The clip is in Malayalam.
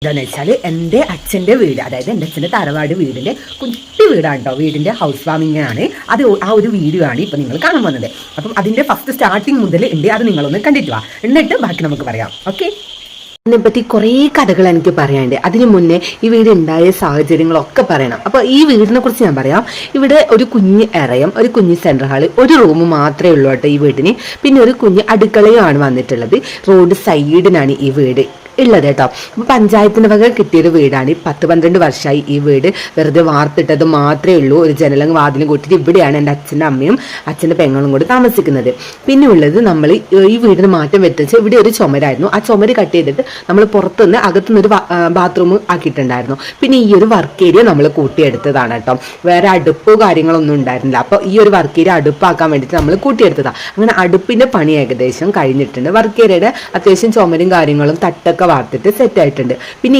എന്താണെന്ന് വെച്ചാൽ എൻ്റെ അച്ഛൻ്റെ വീട്, അതായത് എൻ്റെ അച്ഛൻ്റെ തറവാട് വീടിൻ്റെ കുട്ടി വീടാണ് കേട്ടോ. വീടിൻ്റെ ഹൗസ് വാമിംഗ് ആണ് അത്. ആ ഒരു വീഡിയോ ആണ് ഇപ്പോൾ നിങ്ങൾ കാണാൻ വന്നത്. അപ്പം അതിൻ്റെ ഫസ്റ്റ് സ്റ്റാർട്ടിങ് മുതൽ ഉണ്ട്, അത് നിങ്ങളൊന്ന് കണ്ടിട്ട് വാ, എന്നിട്ട് ബാക്കി നമുക്ക് പറയാം. ഓക്കെ, ഇതിനെപ്പറ്റി കുറേ കഥകൾ എനിക്ക് പറയാനുണ്ട്. അതിന് മുന്നേ ഈ വീട് ഉണ്ടായ സാഹചര്യങ്ങളൊക്കെ പറയണം. അപ്പോൾ ഈ വീടിനെ കുറിച്ച് ഞാൻ പറയാം. ഇവിടെ ഒരു കുഞ്ഞ് എറയം, ഒരു കുഞ്ഞ് സെൻട്രൽ ഹാള്, ഒരു റൂം മാത്രമേ ഉള്ളൂ കേട്ടോ ഈ വീടിന്. പിന്നെ ഒരു കുഞ്ഞ് അടുക്കളയുമാണ് വന്നിട്ടുള്ളത്. റോഡ് സൈഡിനാണ് ഈ വീട് ഉള്ളത് കേട്ടോ. അപ്പോൾ പഞ്ചായത്തിന് വക കിട്ടിയൊരു വീടാണ്. 10-12 വർഷമായി ഈ വീട് വെറുതെ വാർത്തിട്ടത് മാത്രമേ ഉള്ളൂ. ഒരു ജനലും വാതിലും കൂട്ടിയിട്ട് ഇവിടെയാണ് എൻ്റെ അച്ഛൻ്റെ അമ്മയും അച്ഛൻ്റെ പെങ്ങളും കൂടി താമസിക്കുന്നത്. പിന്നെ ഉള്ളത് നമ്മൾ ഈ വീടിന് മാറ്റം വരുത്തിച്ച് ഇവിടെ ഒരു ചുമരായിരുന്നു. ആ ചുമര് കട്ട് ചെയ്തിട്ട് നമ്മൾ പുറത്തുനിന്ന് അകത്തുനിന്ന് ഒരു ബാത്റൂം ആക്കിയിട്ടുണ്ടായിരുന്നു. പിന്നെ ഈ ഒരു വർക്ക് ഏരിയ നമ്മൾ കൂട്ടിയെടുത്തതാണ് കേട്ടോ. വേറെ അടുപ്പോ കാര്യങ്ങളൊന്നും ഉണ്ടായിരുന്നില്ല. അപ്പോൾ ഈ ഒരു വർക്ക് ഏരിയ അടുപ്പാക്കാൻ വേണ്ടിയിട്ട് നമ്മൾ കൂട്ടിയെടുത്തതാണ്. അങ്ങനെ അടുപ്പിൻ്റെ പണി ഏകദേശം കഴിഞ്ഞിട്ടുണ്ട്. വർക്ക് ഏരിയയുടെ അത്യാവശ്യം ചുമരും കാര്യങ്ങളും തട്ടൊക്കെ വാർത്തിട്ട് സെറ്റ് ആയിട്ടുണ്ട്. പിന്നെ